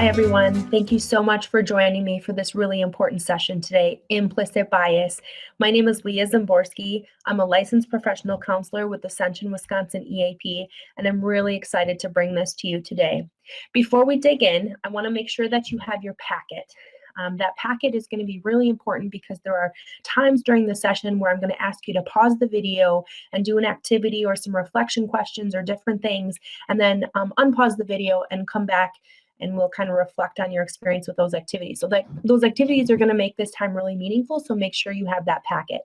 Hi, everyone. Thank you so much for joining me for this really important session today, Implicit Bias. My name is Leah Zimborski. I'm a licensed professional counselor with Ascension, Wisconsin EAP, and I'm really excited to bring this to you today. Before we dig in, I want to make sure that you have your packet. That packet is going to be really important because there are times during the session where I'm going to ask you to pause the video and do an activity or some reflection questions or different things, and then unpause the video and come back and we'll kind of reflect on your experience with those activities. So that those activities are going to make this time really meaningful, so make sure you have that packet.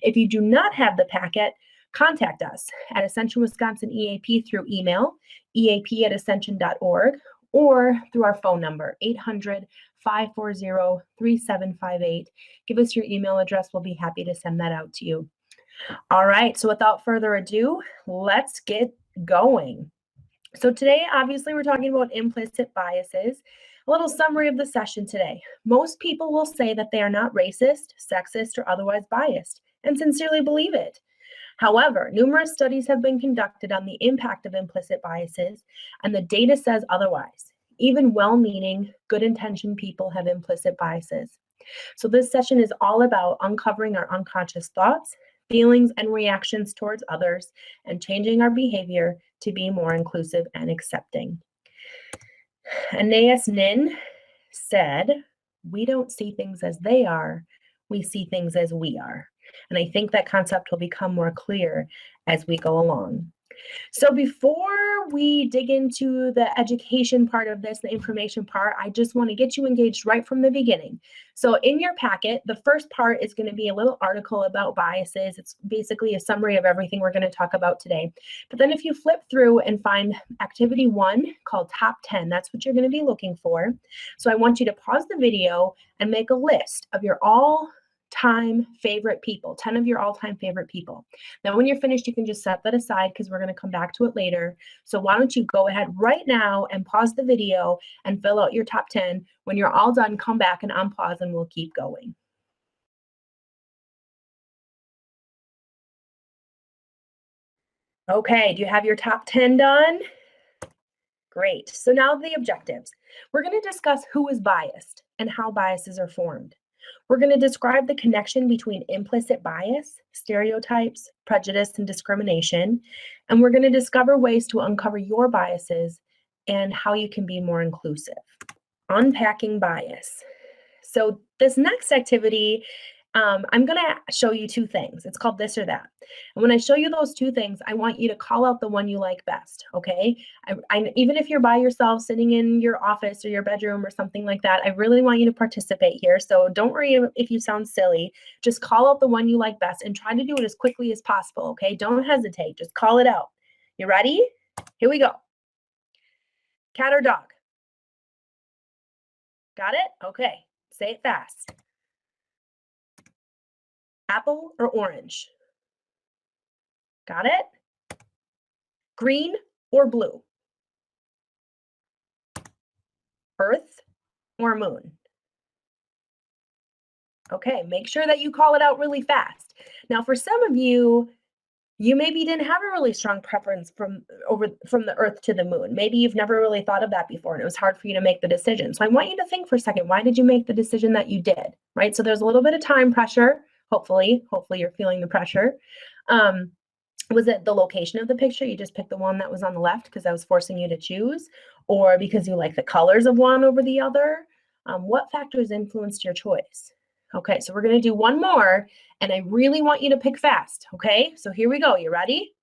If you do not have the packet, contact us at Ascension Wisconsin EAP through email, eap@ascension.org, or through our phone number, 800-540-3758. Give us your email address. We'll be happy to send that out to you. All right, so without further ado, let's get going. So today, obviously, we're talking about implicit biases. A little summary of the session today. Most people will say that they are not racist, sexist, or otherwise biased, and sincerely believe it. However, numerous studies have been conducted on the impact of implicit biases, and the data says otherwise. Even well-meaning, good-intentioned people have implicit biases. So this session is all about uncovering our unconscious thoughts, feelings, and reactions towards others, and changing our behavior to be more inclusive and accepting. Anais Nin said, "We don't see things as they are, we see things as we are." And I think that concept will become more clear as we go along. So before we dig into the education part of this, the information part, I just want to get you engaged right from the beginning. So in your packet, the first part is going to be a little article about biases. It's basically a summary of everything we're going to talk about today. But then if you flip through and find activity 1 called Top 10, that's what you're going to be looking for. So I want you to pause the video and make a list of your all-time favorite people, 10 of your all-time favorite people. Now, when you're finished, you can just set that aside because we're going to come back to it later. So why don't you go ahead right now and pause the video and fill out your top 10. When you're all done, come back and unpause and we'll keep going. Okay, do you have your top 10 done? Great. So now the objectives. We're going to discuss who is biased and how biases are formed. We're going to describe the connection between implicit bias, stereotypes, prejudice, and discrimination. And we're going to discover ways to uncover your biases and how you can be more inclusive. Unpacking bias. So this next activity, I'm going to show you two things. It's called This or That. And when I show you those two things, I want you to call out the one you like best, okay? Even if you're by yourself sitting in your office or your bedroom or something like that, I really want you to participate here. So don't worry if you sound silly. Just call out the one you like best and try to do it as quickly as possible, okay? Don't hesitate. Just call it out. You ready? Here we go. Cat or dog? Got it? Okay. Say it fast. Apple or orange? Got it? Green or blue? Earth or moon? Okay, make sure that you call it out really fast. Now, for some of you, you maybe didn't have a really strong preference from the Earth to the moon. Maybe you've never really thought of that before, and it was hard for you to make the decision. So I want you to think for a second, why did you make the decision that you did, right? So there's a little bit of time pressure, hopefully you're feeling the pressure. Was it the location of the picture? You just picked the one that was on the left because I was forcing you to choose, or because you like the colors of one over the other? What factors influenced your choice? Okay, so we're going to do one more, and I really want you to pick fast, okay? So here we go. You ready?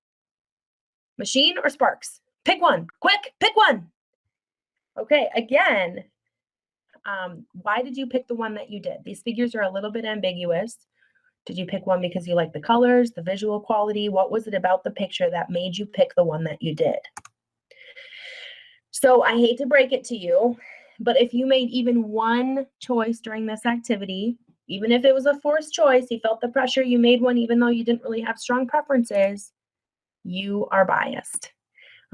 Machine or sparks? Pick one. Quick, pick one. Okay, again, why did you pick the one that you did? These figures are a little bit ambiguous. Did you pick one because you like the colors, the visual quality? What was it about the picture that made you pick the one that you did? So I hate to break it to you, but if you made even one choice during this activity, even if it was a forced choice, you felt the pressure, you made one even though you didn't really have strong preferences, you are biased.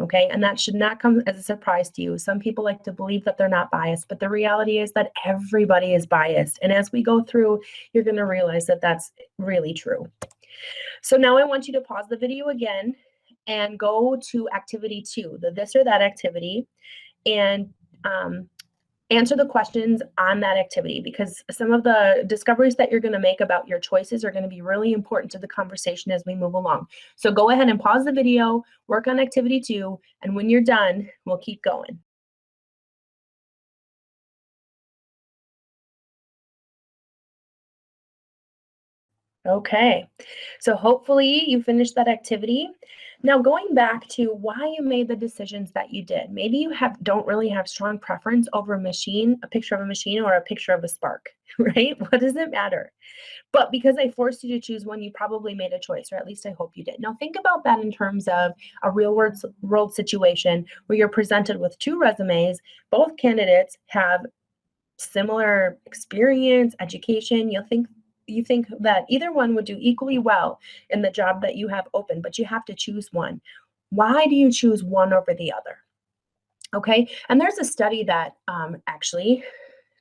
Okay, and that should not come as a surprise to you. Some people like to believe that they're not biased, but the reality is that everybody is biased. And as we go through, you're going to realize that that's really true. So now I want you to pause the video again and go to activity 2, the This or That activity. And Answer the questions on that activity, because some of the discoveries that you're going to make about your choices are going to be really important to the conversation as we move along. So go ahead and pause the video, work on activity 2, and when you're done, we'll keep going. Okay, so hopefully you finished that activity. Now going back to why you made the decisions that you did. Maybe you don't really have strong preference over a picture of a machine or a picture of a spark, right? What does it matter? But because I forced you to choose one, you probably made a choice, or at least I hope you did. Now think about that in terms of a real world situation where you're presented with 2 resumes. Both candidates have similar experience, education. You think that either one would do equally well in the job that you have open, but you have to choose one. Why do you choose one over the other? Okay, and there's a study that actually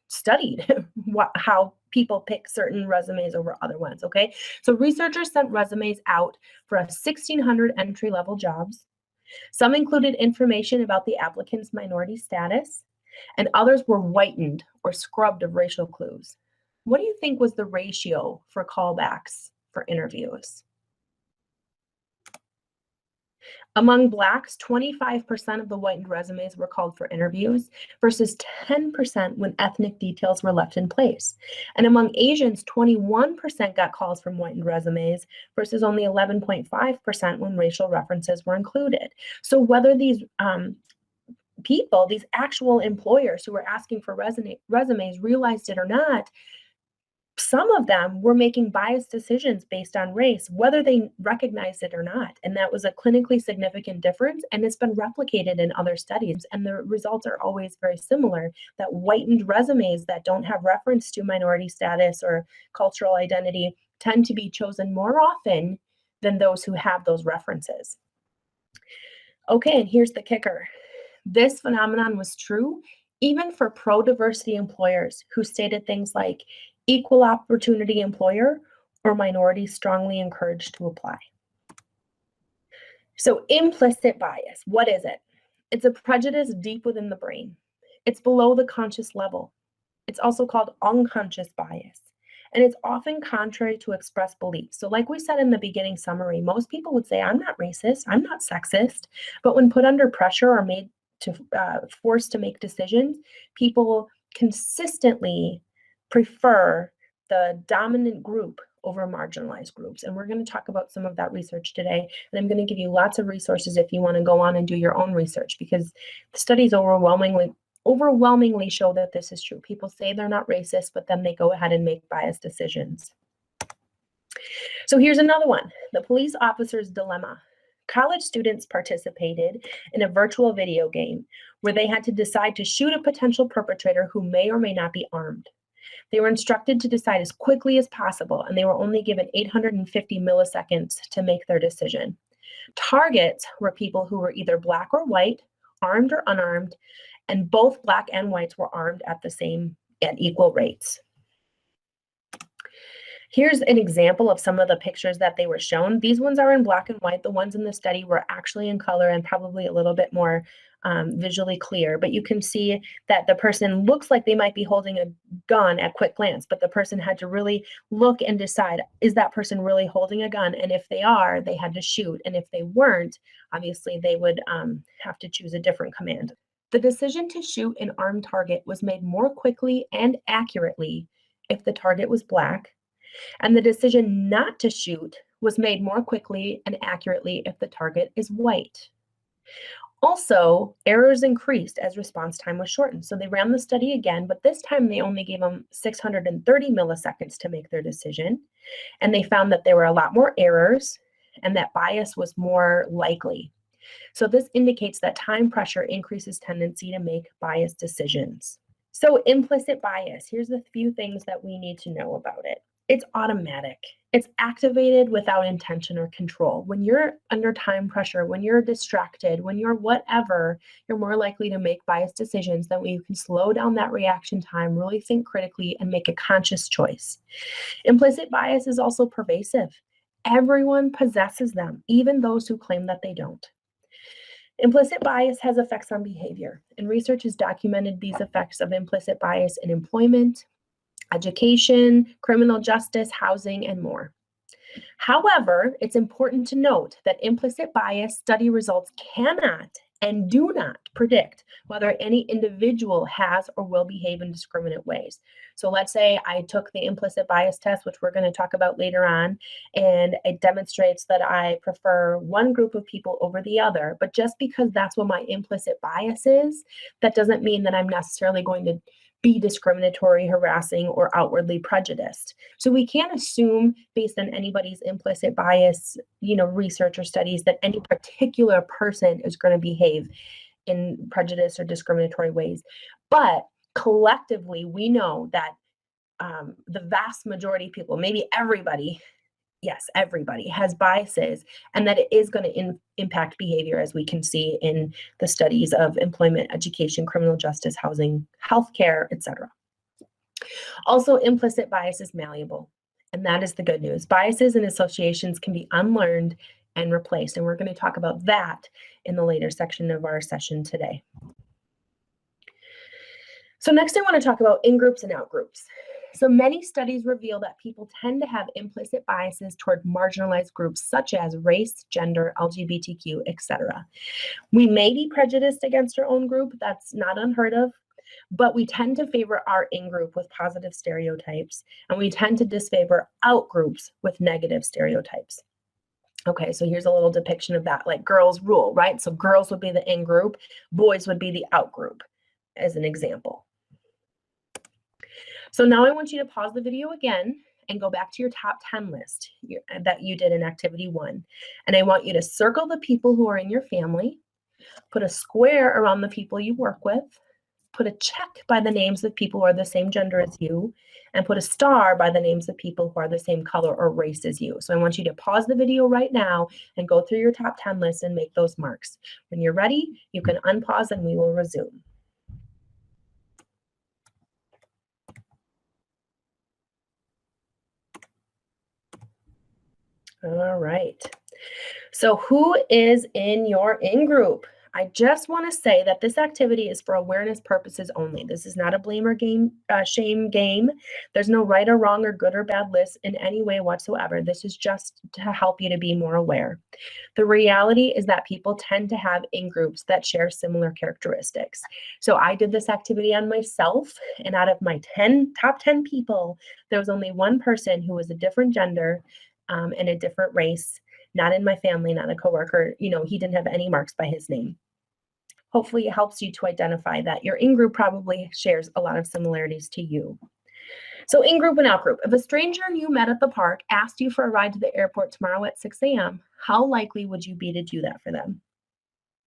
studied how people pick certain resumes over other ones. Okay, so researchers sent resumes out for 1,600 entry-level jobs. Some included information about the applicant's minority status, and others were whitened or scrubbed of racial clues. What do you think was the ratio for callbacks for interviews? Among Blacks, 25% of the whitened resumes were called for interviews versus 10% when ethnic details were left in place. And among Asians, 21% got calls from whitened resumes versus only 11.5% when racial references were included. So whether these people, these actual employers who were asking for resumes realized it or not, some of them were making biased decisions based on race, whether they recognized it or not. And that was a clinically significant difference. And it's been replicated in other studies. And the results are always very similar, that whitened resumes that don't have reference to minority status or cultural identity tend to be chosen more often than those who have those references. Okay, and here's the kicker. This phenomenon was true even for pro-diversity employers who stated things like equal opportunity employer or minorities strongly encouraged to apply. So implicit bias, what is it? It's a prejudice deep within the brain. It's below the conscious level. It's also called unconscious bias. And it's often contrary to expressed beliefs. So like we said in the beginning summary, most people would say, I'm not racist, I'm not sexist. But when put under pressure or made to forced to make decisions, people consistently prefer the dominant group over marginalized groups. And we're going to talk about some of that research today. And I'm going to give you lots of resources if you want to go on and do your own research, because the studies overwhelmingly show that this is true. People say they're not racist, but then they go ahead and make biased decisions. So here's another one, the police officer's dilemma. College students participated in a virtual video game where they had to decide to shoot a potential perpetrator who may or may not be armed. They were instructed to decide as quickly as possible, and they were only given 850 milliseconds to make their decision. Targets were people who were either Black or white, armed or unarmed, and both Black and whites were armed at equal rates. Here's an example of some of the pictures that they were shown. These ones are in black and white. The ones in the study were actually in color and probably a little bit more visually clear. But you can see that the person looks like they might be holding a gun at quick glance, but the person had to really look and decide, is that person really holding a gun? And if they are, they had to shoot. And if they weren't, obviously they would have to choose a different command. The decision to shoot an armed target was made more quickly and accurately if the target was Black, and the decision not to shoot was made more quickly and accurately if the target is white. Also, errors increased as response time was shortened. So they ran the study again, but this time they only gave them 630 milliseconds to make their decision. And they found that there were a lot more errors and that bias was more likely. So this indicates that time pressure increases tendency to make biased decisions. So implicit bias, here's the few things that we need to know about it. It's automatic. It's activated without intention or control. When you're under time pressure, when you're distracted, when you're whatever, you're more likely to make biased decisions than when you can slow down that reaction time, really think critically, and make a conscious choice. Implicit bias is also pervasive. Everyone possesses them, even those who claim that they don't. Implicit bias has effects on behavior, and research has documented these effects of implicit bias in employment, education, criminal justice, housing, and more. However, it's important to note that implicit bias study results cannot and do not predict whether any individual has or will behave in discriminate ways. So let's say I took the implicit bias test, which we're going to talk about later on, and it demonstrates that I prefer one group of people over the other. But just because that's what my implicit bias is, that doesn't mean that I'm necessarily going to be discriminatory, harassing, or outwardly prejudiced. So we can't assume based on anybody's implicit bias, research or studies that any particular person is going to behave in prejudice or discriminatory ways. But collectively, we know that the vast majority of people, maybe everybody, yes, everybody has biases, and that it is going to impact behavior, as we can see in the studies of employment, education, criminal justice, housing, healthcare, etc. Also, implicit bias is malleable, and that is the good news. Biases and associations can be unlearned and replaced, and we're going to talk about that in the later section of our session today. So next, I want to talk about in-groups and out-groups. So many studies reveal that people tend to have implicit biases toward marginalized groups such as race, gender, LGBTQ, etc. We may be prejudiced against our own group, that's not unheard of, but we tend to favor our in-group with positive stereotypes, and we tend to disfavor out-groups with negative stereotypes. Okay, so here's a little depiction of that, like girls rule, right? So girls would be the in-group, boys would be the out-group, as an example. So now I want you to pause the video again and go back to your top 10 list that you did in activity 1. And I want you to circle the people who are in your family, put a square around the people you work with, put a check by the names of people who are the same gender as you, and put a star by the names of people who are the same color or race as you. So I want you to pause the video right now and go through your top 10 list and make those marks. When you're ready, you can unpause and we will resume. All right. So who is in your in-group? I just want to say that this activity is for awareness purposes only. This is not a blame or shame game. There's no right or wrong or good or bad list in any way whatsoever. This is just to help you to be more aware. The reality is that people tend to have in-groups that share similar characteristics. So I did this activity on myself, and out of my top 10 people, there was only one person who was a different gender and a different race. Not in my family, not a coworker. He didn't have any marks by his name. Hopefully it helps you to identify that your in-group probably shares a lot of similarities to you. So in-group and out-group. If a stranger you met at the park asked you for a ride to the airport tomorrow at 6 a.m., how likely would you be to do that for them?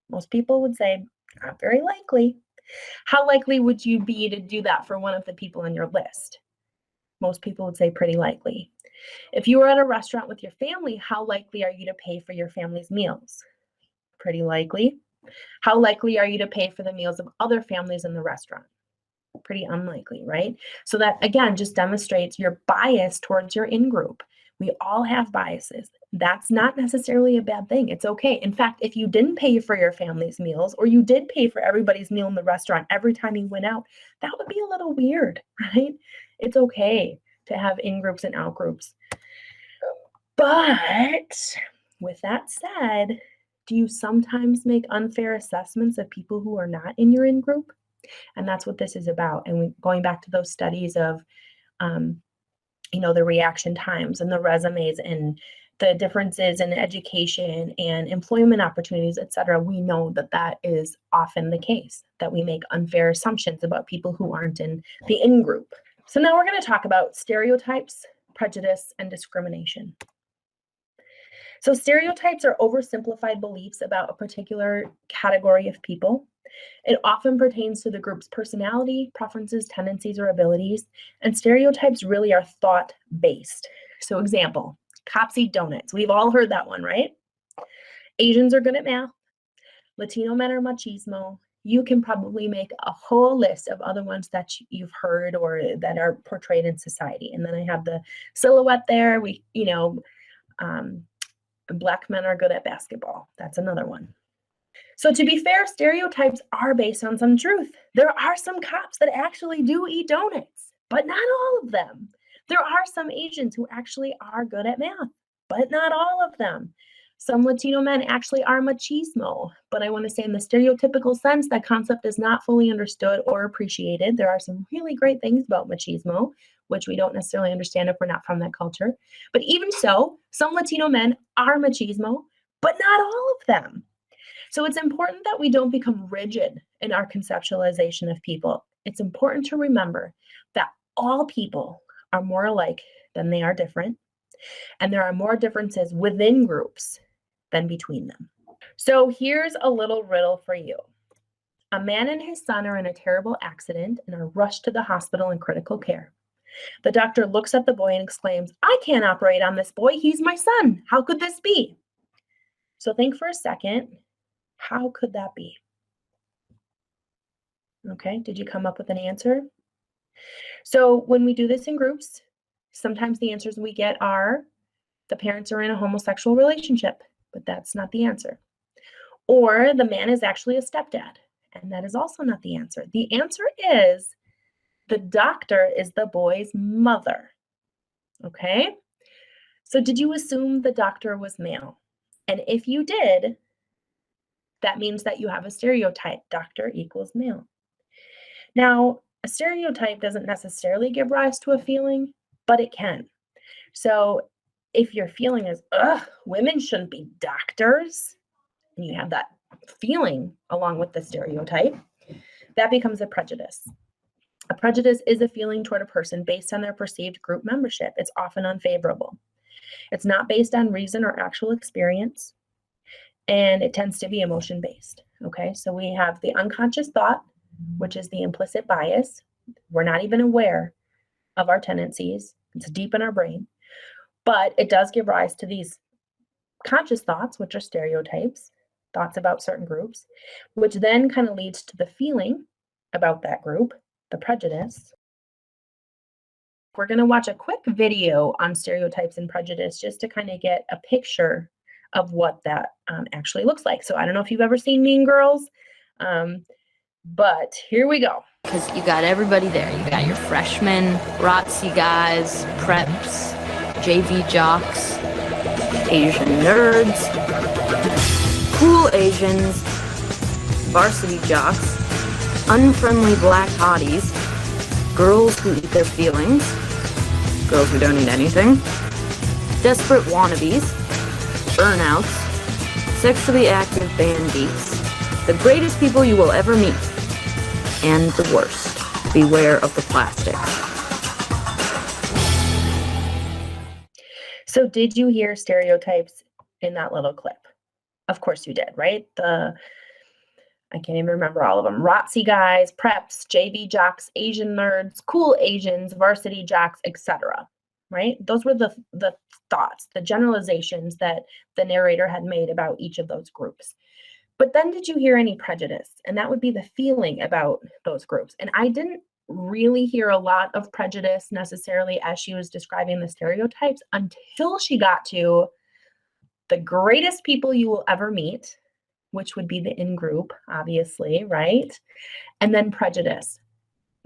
Most people would say, not very likely. How likely would you be to do that for one of the people on your list? Most people would say pretty likely. If you were at a restaurant with your family, how likely are you to pay for your family's meals? Pretty likely. How likely are you to pay for the meals of other families in the restaurant? Pretty unlikely, right? So that, again, just demonstrates your bias towards your in-group. We all have biases. That's not necessarily a bad thing. It's okay. In fact, if you didn't pay for your family's meals, or you did pay for everybody's meal in the restaurant every time you went out, that would be a little weird, right? It's okay to have in-groups and out-groups. But with that said, do you sometimes make unfair assessments of people who are not in your in-group? And that's what this is about. And going back to those studies of, the reaction times and the resumes and the differences in education and employment opportunities, et cetera, we know that that is often the case, that we make unfair assumptions about people who aren't in the in-group. So now we're going to talk about stereotypes, prejudice, and discrimination. So stereotypes are oversimplified beliefs about a particular category of people. It often pertains to the group's personality, preferences, tendencies, or abilities, and stereotypes really are thought-based. So example, cops eat donuts. We've all heard that one, right? Asians are good at math. Latino men are machismo. You can probably make a whole list of other ones that you've heard or that are portrayed in society. And then I have the silhouette there. Black men are good at basketball. That's another one. So to be fair, stereotypes are based on some truth. There are some cops that actually do eat donuts, but not all of them. There are some Asians who actually are good at math, but not all of them. Some Latino men actually are machismo, but I want to say in the stereotypical sense, that concept is not fully understood or appreciated. There are some really great things about machismo, which we don't necessarily understand if we're not from that culture. But even so, some Latino men are machismo, but not all of them. So it's important that we don't become rigid in our conceptualization of people. It's important to remember that all people are more alike than they are different, and there are more differences within groups than between them. So here's a little riddle for you. A man and his son are in a terrible accident and are rushed to the hospital in critical care. The doctor looks at the boy and exclaims, "I can't operate on this boy. He's my son. How could this be?" So think for a second. How could that be? Okay, did you come up with an answer? So when we do this in groups, sometimes the answers we get are the parents are in a homosexual relationship, but that's not the answer. Or the man is actually a stepdad, and that is also not the answer. The answer is the doctor is the boy's mother. Okay? So did you assume the doctor was male? And if you did, that means that you have a stereotype. Doctor equals male. Now, a stereotype doesn't necessarily give rise to a feeling, but it can. So if your feeling is, ugh, women shouldn't be doctors, and you have that feeling along with the stereotype, that becomes a prejudice. A prejudice is a feeling toward a person based on their perceived group membership. It's often unfavorable. It's not based on reason or actual experience, and it tends to be emotion-based. Okay, so we have the unconscious thought, which is the implicit bias. We're not even aware of our tendencies. It's deep in our brain, but it does give rise to these conscious thoughts, which are stereotypes, thoughts about certain groups, which then kind of leads to the feeling about that group, the prejudice. We're going to watch a quick video on stereotypes and prejudice just to kind of get a picture of what that actually looks like. So I don't know if you've ever seen Mean Girls, but here we go. Because you got everybody there. You got your freshmen, ROTC guys, preps, JV jocks, Asian nerds, cool Asians, varsity jocks, unfriendly black hotties, girls who eat their feelings, girls who don't eat anything, desperate wannabes, burnouts, sexually active bandites, the greatest people you will ever meet, and the worst. Beware of the plastics. So did you hear stereotypes in that little clip? Of course you did, right? I can't even remember all of them. ROTC guys, preps, JV jocks, Asian nerds, cool Asians, varsity jocks, etc. Right? Those were the thoughts, the generalizations that the narrator had made about each of those groups. But then did you hear any prejudice? And that would be the feeling about those groups. And I didn't really hear a lot of prejudice necessarily as she was describing the stereotypes until she got to the greatest people you will ever meet, which would be the in-group, obviously, right? And then prejudice.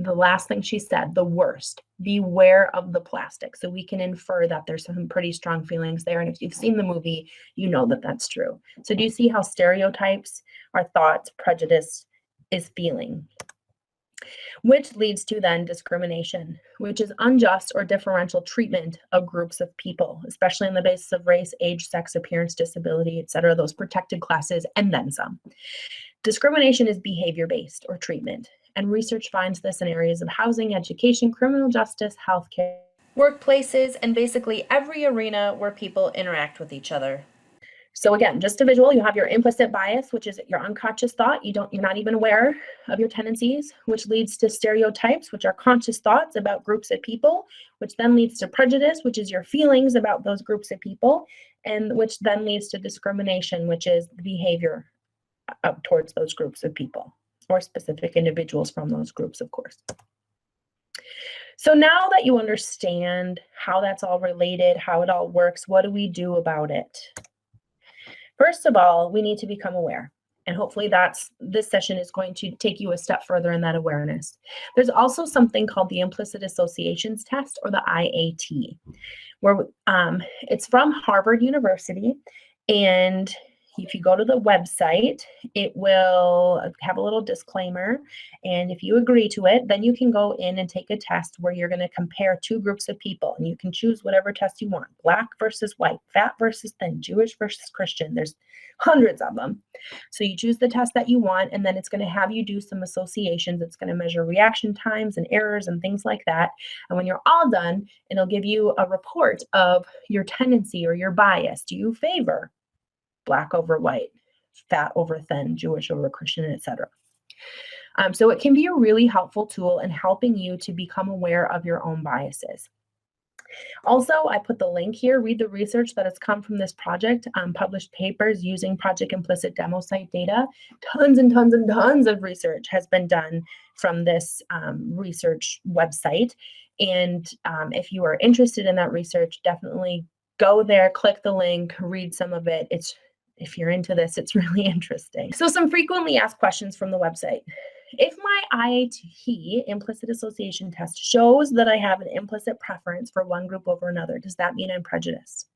The last thing she said, the worst, beware of the plastic. So we can infer that there's some pretty strong feelings there. And if you've seen the movie, you know that that's true. So do you see how stereotypes are thoughts, prejudice is feeling? Which leads to then discrimination, which is unjust or differential treatment of groups of people, especially on the basis of race, age, sex, appearance, disability, etc., those protected classes, and then some. Discrimination is behavior-based or treatment, and research finds this in areas of housing, education, criminal justice, healthcare, workplaces, and basically every arena where people interact with each other. So again, just a visual, you have your implicit bias, which is your unconscious thought. You're not even aware of your tendencies, which leads to stereotypes, which are conscious thoughts about groups of people, which then leads to prejudice, which is your feelings about those groups of people, and which then leads to discrimination, which is the behavior towards those groups of people or specific individuals from those groups, of course. So now that you understand how that's all related, how it all works, what do we do about it? First of all, we need to become aware. And hopefully this session is going to take you a step further in that awareness. There's also something called the Implicit Associations Test, or the IAT, where it's from Harvard University. And if you go to the website, it will have a little disclaimer. And if you agree to it, then you can go in and take a test where you're going to compare two groups of people. And you can choose whatever test you want: Black versus white, fat versus thin, Jewish versus Christian. There's hundreds of them. So you choose the test that you want, and then it's going to have you do some associations. It's going to measure reaction times and errors and things like that. And when you're all done, it'll give you a report of your tendency or your bias. Do you favor Black over white, fat over thin, Jewish over Christian, etc.? So it can be a really helpful tool in helping you to become aware of your own biases. Also, I put the link here. Read the research that has come from this project, published papers using Project Implicit demo site data. Tons and tons and tons of research has been done from this research website. And if you are interested in that research, definitely go there, click the link, read some of it. If you're into this, it's really interesting. So some frequently asked questions from the website. If my IAT, implicit association test, shows that I have an implicit preference for one group over another, does that mean I'm prejudiced?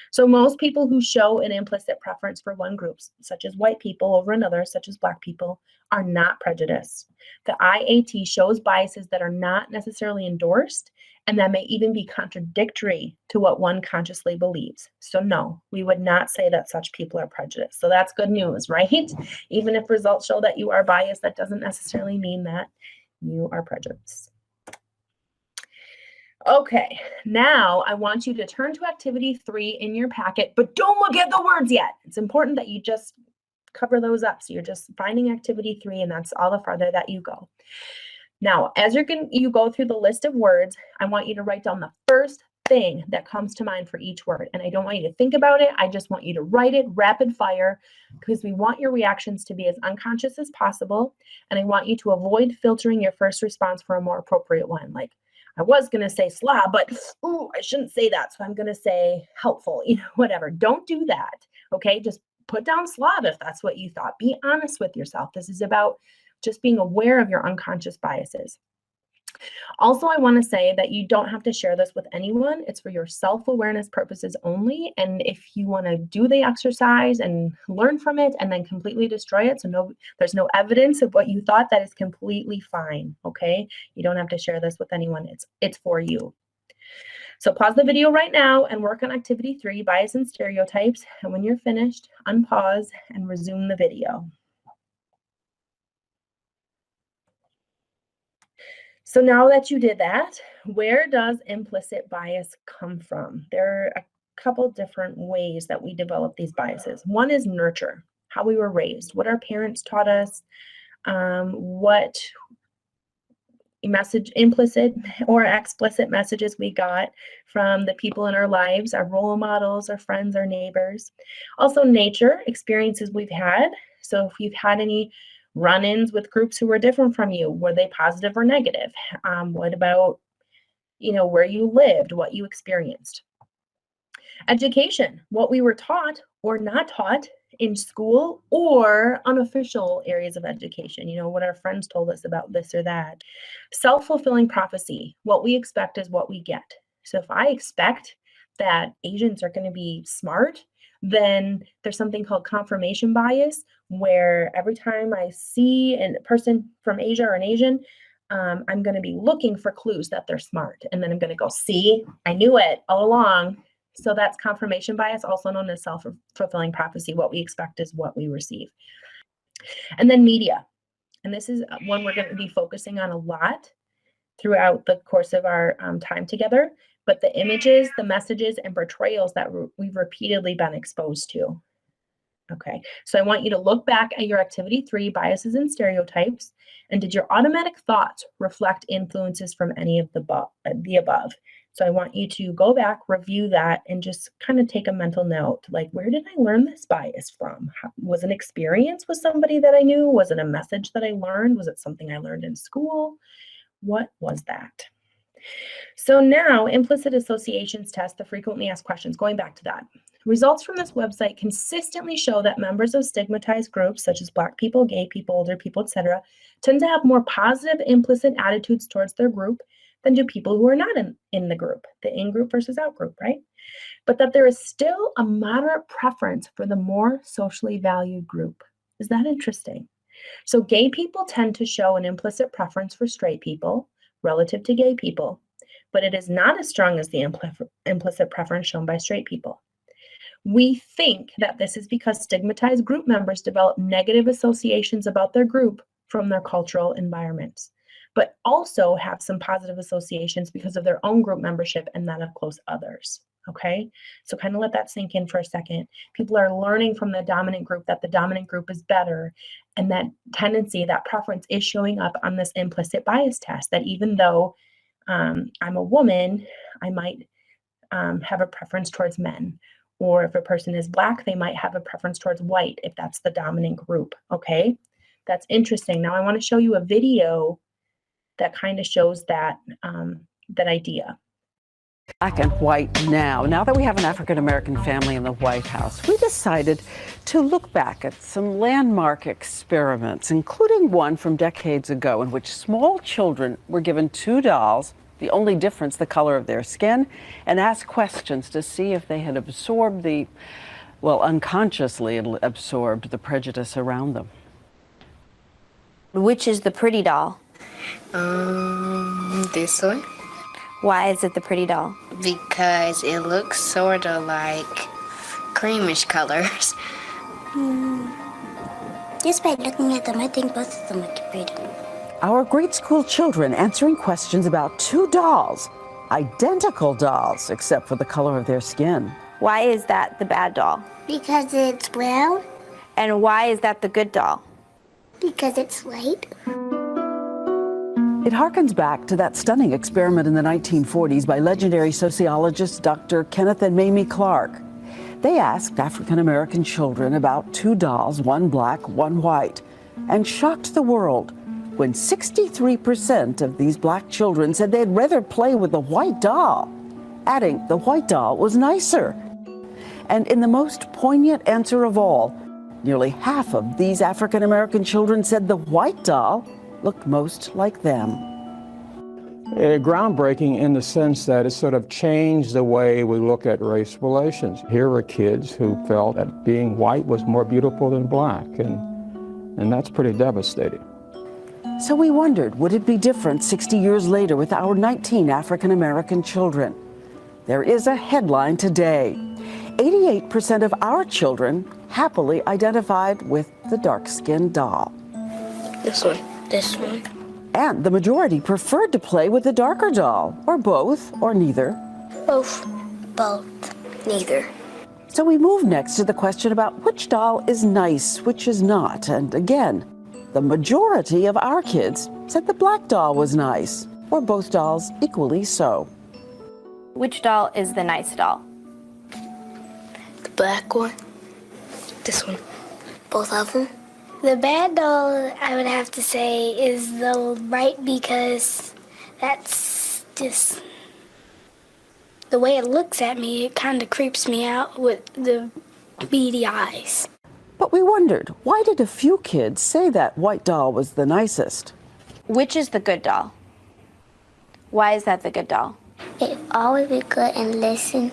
So most people who show an implicit preference for one group, such as white people over another, such as Black people, are not prejudiced. The IAT shows biases that are not necessarily endorsed and that may even be contradictory to what one consciously believes. So no, we would not say that such people are prejudiced. So that's good news, right? Even if results show that you are biased, that doesn't necessarily mean that you are prejudiced. Okay, now I want you to turn to activity 3 in your packet, but don't look at the words yet. It's important that you just cover those up. So you're just finding activity 3, and that's all the farther that you go. Now, as you go through the list of words, I want you to write down the first thing that comes to mind for each word. And I don't want you to think about it. I just want you to write it rapid fire, because we want your reactions to be as unconscious as possible. And I want you to avoid filtering your first response for a more appropriate one. Like, I was going to say slob, but ooh, I shouldn't say that. So I'm going to say helpful, whatever. Don't do that. Okay. Just put down slob if that's what you thought. Be honest with yourself. This is about just being aware of your unconscious biases. Also, I want to say that you don't have to share this with anyone. It's for your self-awareness purposes only. And if you want to do the exercise and learn from it and then completely destroy it, so there's no evidence of what you thought, that is completely fine, okay? You don't have to share this with anyone. It's for you. So pause the video right now and work on activity 3, bias and stereotypes. And when you're finished, unpause and resume the video. So now that you did that, where does implicit bias come from? There are a couple different ways that we develop these biases. One is nurture, how we were raised, what our parents taught us, what implicit or explicit messages we got from the people in our lives, our role models, our friends, our neighbors. Also nature, experiences we've had. So if you've had any run-ins with groups who were different from you, were they positive or negative? What about, where you lived, what you experienced? Education, what we were taught or not taught in school or unofficial areas of education, what our friends told us about this or that. Self-fulfilling prophecy, what we expect is what we get. So if I expect that Asians are going to be smart, then there's something called confirmation bias, where every time I see a person from Asia or an Asian, I'm going to be looking for clues that they're smart. And then I'm going to go, see, I knew it all along. So that's confirmation bias, also known as self-fulfilling prophecy. What we expect is what we receive. And then media. And this is one we're going to be focusing on a lot throughout the course of our time together. But the images, the messages, and portrayals that we've repeatedly been exposed to. Okay, so I want you to look back at your activity 3, biases and stereotypes, and did your automatic thoughts reflect influences from any of the above? So I want you to go back, review that, and just kind of take a mental note, like, where did I learn this bias from? Was it an experience with somebody that I knew? Was it a message that I learned? Was it something I learned in school? What was that? So now, implicit associations test, the frequently asked questions, going back to that. Results from this website consistently show that members of stigmatized groups, such as Black people, gay people, older people, etc., tend to have more positive implicit attitudes towards their group than do people who are not in the group, the in-group versus out-group, right? But that there is still a moderate preference for the more socially valued group. Is that interesting? So gay people tend to show an implicit preference for straight people relative to gay people, but it is not as strong as the implicit preference shown by straight people. We think that this is because stigmatized group members develop negative associations about their group from their cultural environments, but also have some positive associations because of their own group membership and that of close others. Okay, so kind of let that sink in for a second. People are learning from the dominant group that the dominant group is better, and that tendency, that preference is showing up on this implicit bias test, that even though I'm a woman, I might have a preference towards men. Or if a person is Black, they might have a preference towards white if that's the dominant group. Okay, that's interesting. Now I want to show you a video that kind of shows that, that idea. Black and white now. Now that we have an African-American family in the White House, we decided to look back at some landmark experiments, including one from decades ago in which small children were given 2 dolls, the only difference the color of their skin, and asked questions to see if they had absorbed unconsciously absorbed the prejudice around them. Which is the pretty doll? This one. Why is it the pretty doll? Because it looks sort of like creamish colors. Just by looking at them, I think both of them look pretty. Our grade school children answering questions about 2 dolls, identical dolls, except for the color of their skin. Why is that the bad doll? Because it's brown. And why is that the good doll? Because it's white. It harkens back to that stunning experiment in the 1940s by legendary sociologists Dr. Kenneth and Mamie Clark. They asked African-American children about 2 dolls, one black, one white, and shocked the world when 63% of these black children said they'd rather play with the white doll, adding the white doll was nicer. And in the most poignant answer of all, nearly half of these African-American children said the white doll looked most like them. Groundbreaking in the sense that it sort of changed the way we look at race relations. Here were kids who felt that being white was more beautiful than black, and that's pretty devastating. So we wondered, would it be different 60 years later with our 19 African-American children? There is a headline today. 88% of our children happily identified with the dark-skinned doll. This one. This one. And the majority preferred to play with the darker doll, or both, or neither. Both. Neither. So we move next to the question about which doll is nice, which is not. And again, the majority of our kids said the black doll was nice, or both dolls equally so. Which doll is the nice doll? The black one. This one. Both of them. The bad doll, I would have to say, is the right, because that's just the way it looks at me. It kind of creeps me out with the beady eyes. But we wondered, why did a few kids say that white doll was the nicest? Which is the good doll? Why is that the good doll? It always be good and listen.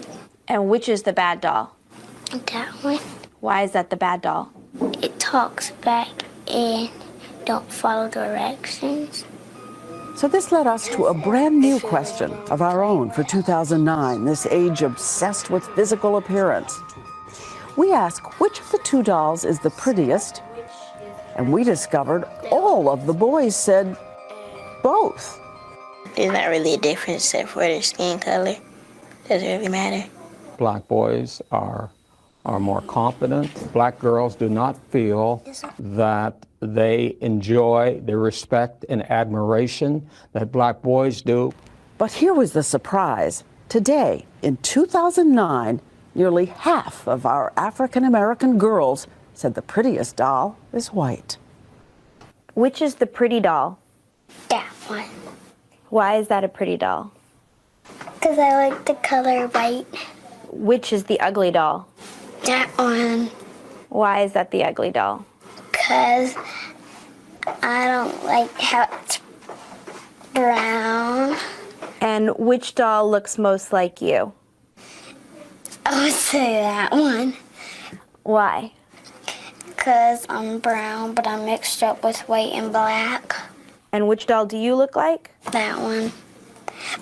And which is the bad doll? That one. Why is that the bad doll? It talks back and don't follow directions. So this led us to a brand new question of our own for 2009, this age obsessed with physical appearance. We asked which of the 2 dolls is the prettiest, and we discovered all of the boys said both. There's not really a difference except for their skin color. Doesn't really matter. Black boys are more confident. Black girls do not feel that they enjoy the respect and admiration that black boys do. But here was the surprise. Today, in 2009, nearly half of our African-American girls said the prettiest doll is white. Which is the pretty doll? That one. Why is that a pretty doll? Because I like the color white. Which is the ugly doll? That one. Why is that the ugly doll? Because I don't like how it's brown. And which doll looks most like you? I would say that one. Why? Because I'm brown, but I'm mixed up with white and black. And which doll do you look like? That one.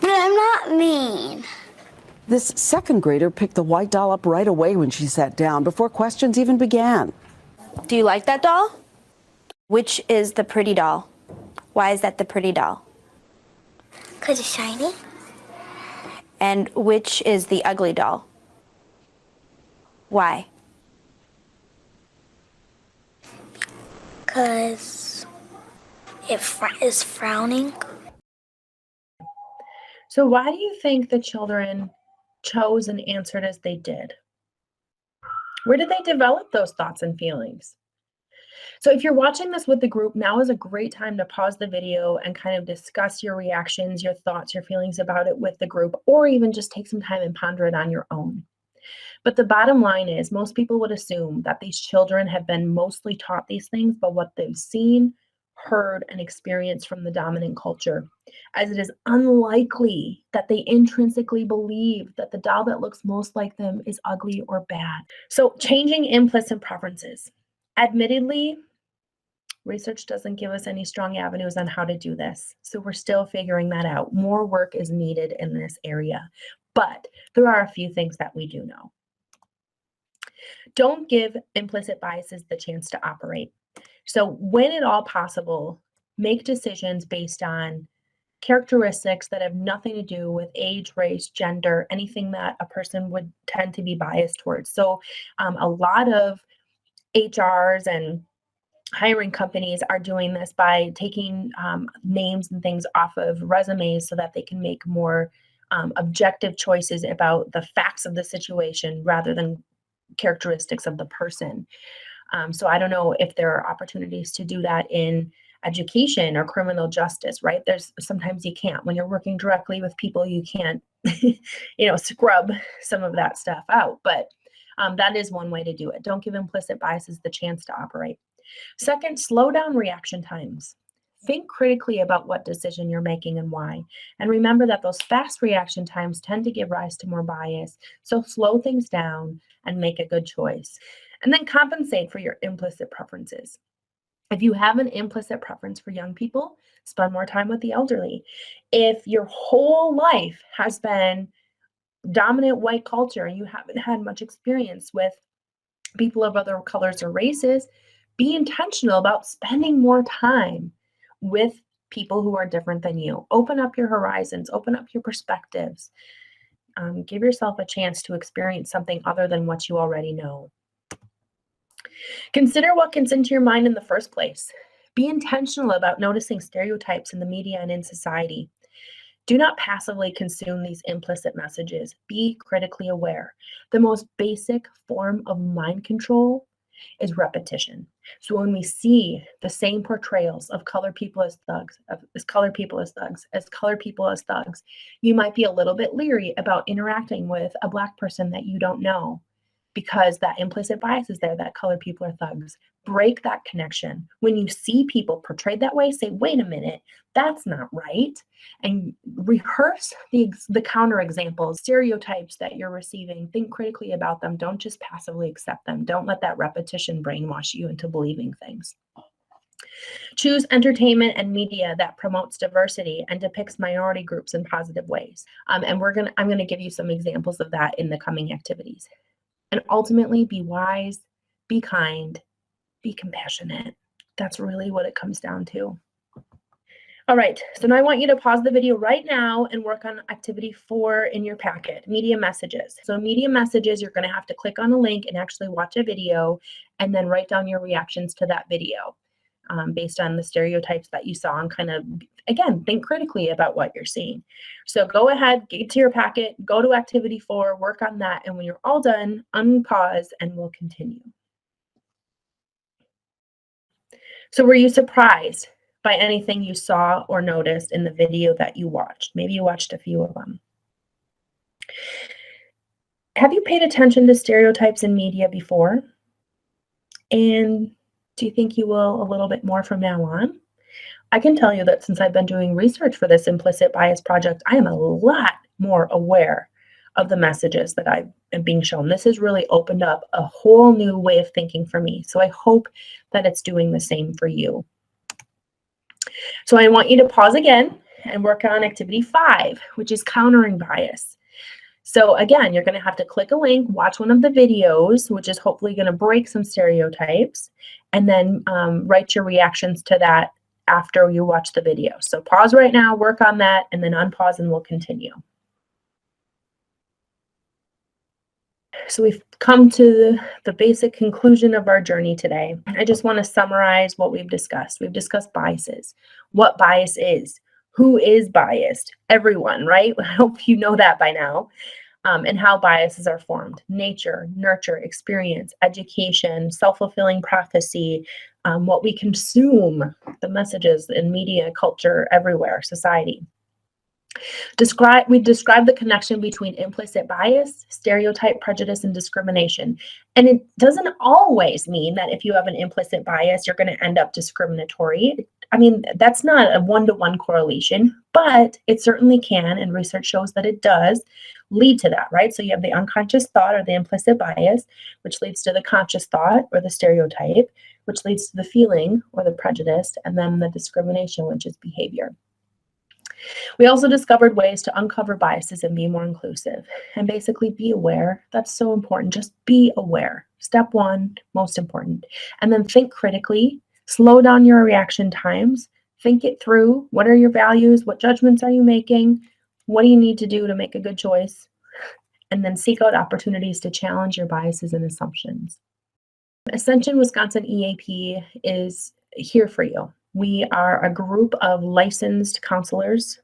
But I'm not mean. This second grader picked the white doll up right away when she sat down, before questions even began. Do you like that doll? Which is the pretty doll? Why is that the pretty doll? Because it's shiny. And which is the ugly doll? Why? Because it is frowning. So why do you think the children chose and answered as they did? Where did they develop those thoughts and feelings? So if you're watching this with the group, now is a great time to pause the video and kind of discuss your reactions, your thoughts, your feelings about it with the group, or even just take some time and ponder it on your own. But the bottom line is most people would assume that these children have been mostly taught these things by what they've seen, heard, and experienced from the dominant culture, as it is unlikely that they intrinsically believe that the doll that looks most like them is ugly or bad. So changing implicit preferences. Admittedly, research doesn't give us any strong avenues on how to do this, so we're still figuring that out. More work is needed in this area, but there are a few things that we do know. Don't give implicit biases the chance to operate. So when at all possible, make decisions based on characteristics that have nothing to do with age, race, gender, anything that a person would tend to be biased towards. So a lot of HRs and hiring companies are doing this by taking names and things off of resumes so that they can make more objective choices about the facts of the situation rather than characteristics of the person. So I don't know if there are opportunities to do that in education or criminal justice, right? There's sometimes you can't. When you're working directly with people, you can't, scrub some of that stuff out. But that is one way to do it. Don't give implicit biases the chance to operate. Second, slow down reaction times. Think critically about what decision you're making and why. And remember that those fast reaction times tend to give rise to more bias. So slow things down and make a good choice. And then compensate for your implicit preferences. If you have an implicit preference for young people, spend more time with the elderly. If your whole life has been dominant white culture and you haven't had much experience with people of other colors or races, be intentional about spending more time with people who are different than you. Open up your horizons, open up your perspectives. Give yourself a chance to experience something other than what you already know. Consider what gets into your mind in the first place. Be intentional about noticing stereotypes in the media and in society. Do not passively consume these implicit messages. Be critically aware. The most basic form of mind control is repetition. So when we see the same portrayals of colored people as thugs, as colored people as thugs, as colored people as thugs, you might be a little bit leery about interacting with a Black person that you don't know because that implicit bias is there that colored people are thugs. Break that connection. When you see people portrayed that way, say, wait a minute, that's not right. And rehearse the counterexamples, stereotypes that you're receiving. Think critically about them. Don't just passively accept them. Don't let that repetition brainwash you into believing things. Choose entertainment and media that promotes diversity and depicts minority groups in positive ways. And I'm going to give you some examples of that in the coming activities. And ultimately, be wise, be kind, be compassionate. That's really what it comes down to. All right, so now I want you to pause the video right now and work on activity 4 in your packet, media messages. So media messages, you're going to have to click on a link and actually watch a video and then write down your reactions to that video based on the stereotypes that you saw and kind of, again, think critically about what you're seeing. So go ahead, get to your packet, go to activity 4, work on that, and when you're all done, unpause and we'll continue. So were you surprised by anything you saw or noticed in the video that you watched? Maybe you watched a few of them. Have you paid attention to stereotypes in media before? And do you think you will a little bit more from now on? I can tell you that since I've been doing research for this implicit bias project, I am a lot more aware of the messages that I am being shown. This has really opened up a whole new way of thinking for me. So I hope that it's doing the same for you. So I want you to pause again and work on activity 5, which is countering bias. So again, you're going to have to click a link, watch one of the videos, which is hopefully going to break some stereotypes, and then write your reactions to that after you watch the video. So pause right now, work on that, and then unpause and we'll continue. So we've come to the basic conclusion of our journey today. I just want to summarize what we've discussed. We've discussed biases, what bias is, who is biased, everyone, right? I hope you know that by now. And how biases are formed: nature, nurture, experience, education, self-fulfilling prophecy, what we consume, the messages in media, culture, everywhere, society. We described the connection between implicit bias, stereotype, prejudice, and discrimination. And it doesn't always mean that if you have an implicit bias, you're going to end up discriminatory. I mean, that's not a one-to-one correlation, but it certainly can, and research shows that it does lead to that, right? So you have the unconscious thought or the implicit bias, which leads to the conscious thought or the stereotype, which leads to the feeling or the prejudice, and then the discrimination, which is behavior. We also discovered ways to uncover biases and be more inclusive, and basically be aware. That's so important. Just be aware. Step 1, most important. And then think critically, slow down your reaction times, think it through. What are your values? What judgments are you making? What do you need to do to make a good choice? And then seek out opportunities to challenge your biases and assumptions. Ascension Wisconsin EAP is here for you. We are a group of licensed counselors,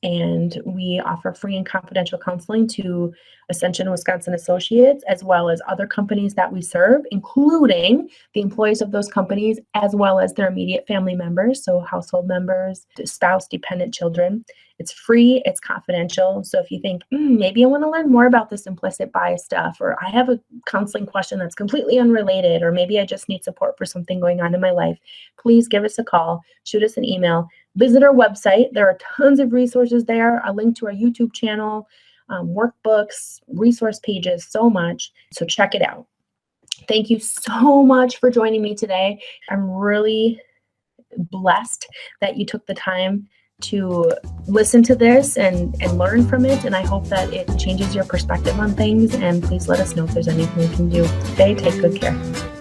and we offer free and confidential counseling to Ascension Wisconsin associates, as well as other companies that we serve, including the employees of those companies, as well as their immediate family members, so household members, spouse, dependent children. It's free, it's confidential. So if you think, maybe I want to learn more about this implicit bias stuff, or I have a counseling question that's completely unrelated, or maybe I just need support for something going on in my life, please give us a call, shoot us an email, visit our website. There are tons of resources there, a link to our YouTube channel, workbooks, resource pages, so much. So check it out. Thank you so much for joining me today. I'm really blessed that you took the time to listen to this and learn from it. And I hope that it changes your perspective on things. And please let us know if there's anything we can do today. Take good care.